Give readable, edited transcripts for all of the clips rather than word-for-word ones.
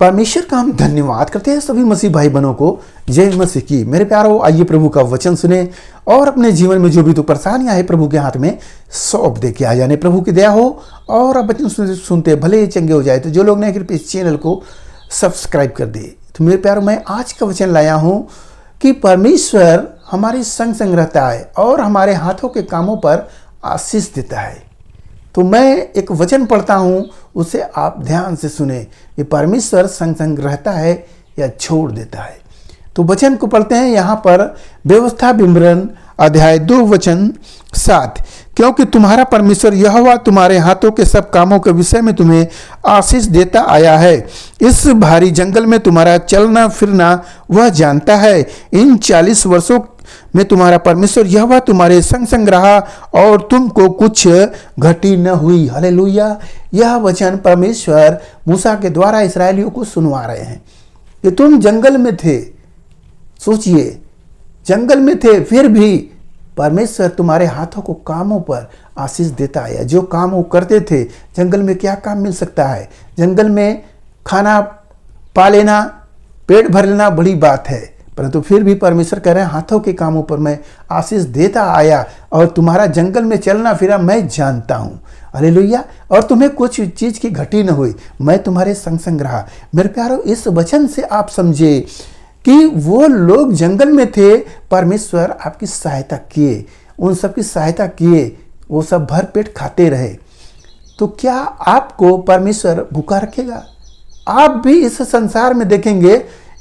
परमेश्वर का हम धन्यवाद करते हैं सभी मसीह भाई बहनों को। जय मसीह की। मेरे प्यारों, आइए प्रभु का वचन सुने और अपने जीवन में जो भी तो परेशानियां हैं प्रभु के हाथ में सौंप दे के आ जाने। प्रभु की दया हो और आप वचन सुनते भले चंगे हो जाए। तो जो लोग नए कृपया इस चैनल को सब्सक्राइब कर दे। तो मेरे प्यारों, मैं आज का वचन लाया हूँ कि परमेश्वर हमारे संग संग रहता है और हमारे हाथों के कामों पर आशीष देता है। तो मैं एक वचन पढ़ता हूँ, उसे आप ध्यान से सुने कि परमेश्वर संग संग रहता है या छोड़ देता है। तो वचन को पढ़ते हैं यहाँ पर। व्यवस्था विवरण अध्याय 2 वचन 7। क्योंकि तुम्हारा परमेश्वर यहोवा तुम्हारे हाथों के सब कामों के विषय में तुम्हें आशीष देता आया है। इस भारी जंगल में तुम्हारा चलना फिरना वह जानता है। इन 40 वर्षों में तुम्हारा परमेश्वर यहोवा तुम्हारे संग संग रहा और तुमको कुछ घटी न हुई। हालेलुया। यह वचन परमेश्वर मूसा के द्वारा इस्राएलियों को सुनवा रहे हैं कि तुम जंगल में थे। सोचिए, जंगल में थे, फिर भी परमेश्वर तुम्हारे हाथों को कामों पर आशीष देता आया। जो काम वो करते थे, जंगल में क्या काम मिल सकता है? जंगल में खाना पा लेना, पेट भर लेना बड़ी बात है, परंतु फिर भी परमेश्वर कह रहे हैं हाथों के कामों पर मैं आशीष देता आया और तुम्हारा जंगल में चलना फिरा मैं जानता हूँ। हालेलुया। और तुम्हें कुछ चीज की घटी न हुई, मैं तुम्हारे संग संग रहा। मेरे प्यारों, इस वचन से आप समझे कि वो लोग जंगल में थे, परमेश्वर आपकी सहायता किए, उन सब की सहायता किए, वो सब भर पेट खाते रहे। तो क्या आपको परमेश्वर भूखा रखेगा? आप भी इस संसार में देखेंगे,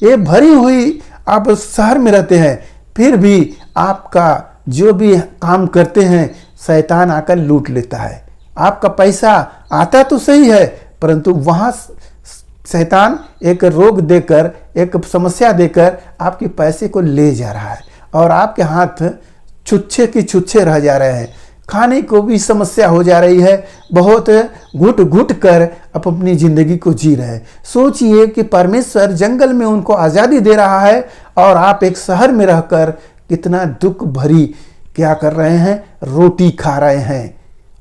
ये भरी हुई आप शहर में रहते हैं, फिर भी आपका जो भी काम करते हैं शैतान आकर लूट लेता है। आपका पैसा आता तो सही है, परंतु वहाँ शैतान एक रोग देकर, एक समस्या देकर आपके पैसे को ले जा रहा है और आपके हाथ छुच्छे की छुच्छे रह जा रहे हैं। खाने को भी समस्या हो जा रही है, बहुत घुट घुट कर आप अपनी जिंदगी को जी रहे हैं। सोचिए कि परमेश्वर जंगल में उनको आज़ादी दे रहा है और आप एक शहर में रहकर कितना दुख भरी क्या कर रहे हैं? रोटी खा रहे हैं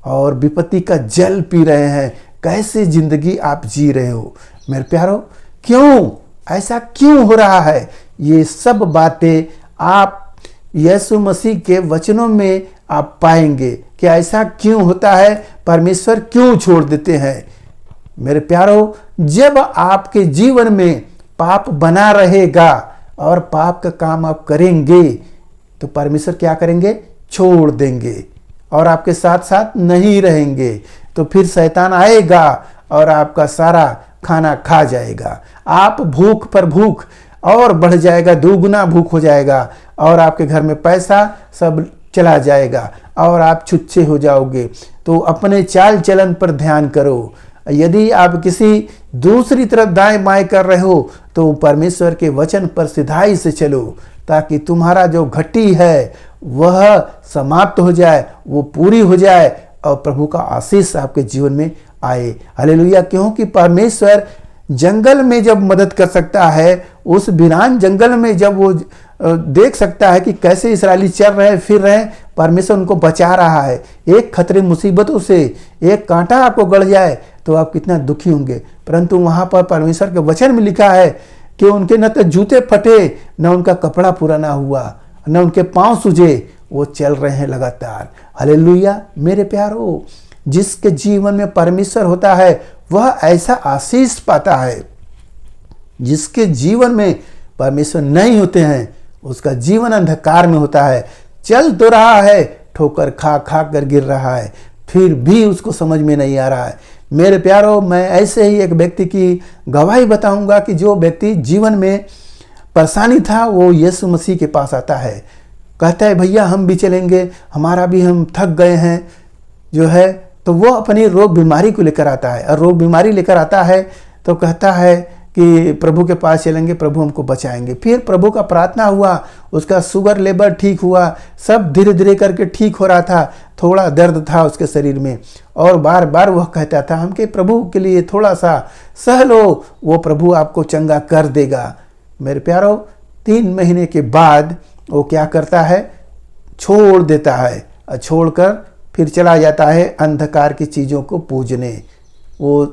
और विपत्ति का जल पी रहे हैं। कैसे जिंदगी आप जी रहे हो? मेरे प्यारों, क्यों ऐसा क्यों हो रहा है? ये सब बातें आप यीशु मसीह के वचनों में आप पाएंगे कि ऐसा क्यों होता है, परमेश्वर क्यों छोड़ देते हैं। मेरे प्यारों, जब आपके जीवन में पाप बना रहेगा और पाप का काम आप करेंगे तो परमेश्वर क्या करेंगे? छोड़ देंगे और आपके साथ साथ नहीं रहेंगे। तो फिर शैतान आएगा और आपका सारा खाना खा जाएगा। आप भूख पर भूख और बढ़ जाएगा, दुगुना भूख हो जाएगा और आपके घर में पैसा सब चला जाएगा और आप छुच्छे हो जाओगे। तो अपने चाल चलन पर ध्यान करो। यदि आप किसी दूसरी तरफ दाएं बाएं कर रहे हो तो परमेश्वर के वचन पर सिधाई से चलो, ताकि तुम्हारा जो घटी है वह समाप्त हो जाए, वो पूरी हो जाए और प्रभु का आशीष आपके जीवन में आए। हालेलुया। क्योंकि परमेश्वर जंगल में जब मदद कर सकता है, उस वीरान जंगल में जब वो देख सकता है कि कैसे इस्राएली चल रहे फिर रहे, परमेश्वर उनको बचा रहा है। एक खतरे मुसीबतों से एक कांटा आपको गड़ जाए तो आप कितना दुखी होंगे, परंतु वहां पर परमेश्वर के वचन में लिखा है कि उनके न तो जूते फटे, न उनका कपड़ा पुराना हुआ, न उनके पांव सूजे, वो चल रहे हैं लगातार। हालेलुया। मेरे प्यारों, जिसके जीवन में परमेश्वर होता है वह ऐसा आशीष पाता है। जिसके जीवन में परमेश्वर नहीं होते हैं उसका जीवन अंधकार में होता है। चल तो रहा है, ठोकर खा खा कर गिर रहा है, फिर भी उसको समझ में नहीं आ रहा है। मेरे प्यारों, मैं ऐसे ही एक व्यक्ति की गवाही बताऊंगा कि जो व्यक्ति जीवन में परेशानी था वो यीशु मसीह के पास आता है, कहता है भैया हम भी चलेंगे, हमारा भी हम थक गए हैं जो है। तो वो अपनी रोग बीमारी को लेकर आता है और रोग बीमारी लेकर आता है तो कहता है कि प्रभु के पास चलेंगे, प्रभु हमको बचाएंगे। फिर प्रभु का प्रार्थना हुआ, उसका शुगर लेवल ठीक हुआ, सब धीरे धीरे करके ठीक हो रहा था। थोड़ा दर्द था उसके शरीर में और बार बार वह कहता था हमके प्रभु के लिए थोड़ा सा सह लो, वो प्रभु आपको चंगा कर देगा। मेरे प्यारों, 3 महीने के बाद वो क्या करता है? छोड़ देता है और छोड़कर फिर चला जाता है अंधकार की चीज़ों को पूजने। वो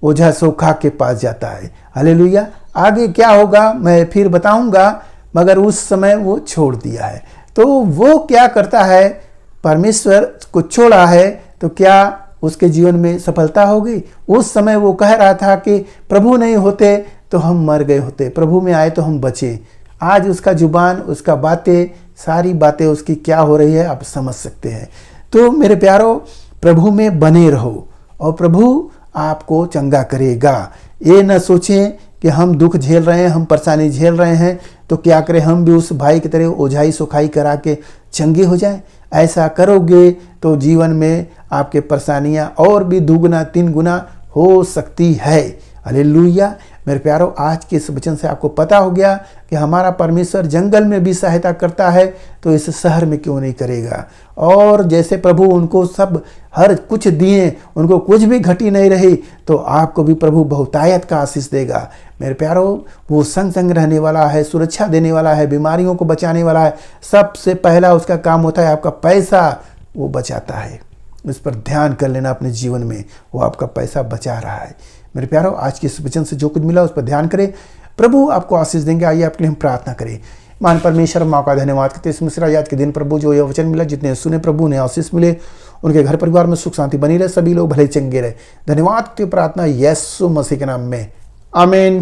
ओझा सोखा के पास जाता है। हालेलुया। आगे क्या होगा मैं फिर बताऊंगा, मगर उस समय वो छोड़ दिया है। तो वो क्या करता है, परमेश्वर को छोड़ा है तो क्या उसके जीवन में सफलता होगी? उस समय वो कह रहा था कि प्रभु नहीं होते तो हम मर गए होते, प्रभु में आए तो हम बचे। आज उसका जुबान, उसका बातें, सारी बातें उसकी क्या हो रही है आप समझ सकते हैं। तो मेरे प्यारो, प्रभु में बने रहो और प्रभु आपको चंगा करेगा। ये न सोचें कि हम दुख झेल रहे हैं, हम परेशानी झेल रहे हैं तो क्या करें, हम भी उस भाई की तरह ओझाई सुखाई करा के चंगे हो जाएं। ऐसा करोगे तो जीवन में आपके परेशानियां और भी दुगुना 3 गुना हो सकती है। हालेलुया। मेरे प्यारो, आज के इस वचन से आपको पता हो गया कि हमारा परमेश्वर जंगल में भी सहायता करता है तो इस शहर में क्यों नहीं करेगा। और जैसे प्रभु उनको सब हर कुछ दिए, उनको कुछ भी घटी नहीं रही, तो आपको भी प्रभु बहुतायत का आशीष देगा। मेरे प्यारो, वो संग संग रहने वाला है, सुरक्षा देने वाला है, बीमारियों को बचाने वाला है। सबसे पहला उसका काम होता है आपका पैसा वो बचाता है। इस पर ध्यान कर लेना अपने जीवन में, वो आपका पैसा बचा रहा है। मेरे प्यारो, आज के इस वचन से जो कुछ मिला उस पर ध्यान करें, प्रभु आपको आशीष देंगे। आइए आपके लिए हम प्रार्थना करें। मान परमेश्वर, माँ का धन्यवाद करते इस मिश्रा याद के दिन प्रभु जो यह वचन मिला, जितने सुने प्रभु ने आशीष मिले, उनके घर परिवार में सुख शांति बनी रहे, सभी लोग भले चंगे रहे। धन्यवाद की प्रार्थना यीशु मसीह के नाम में, आमीन।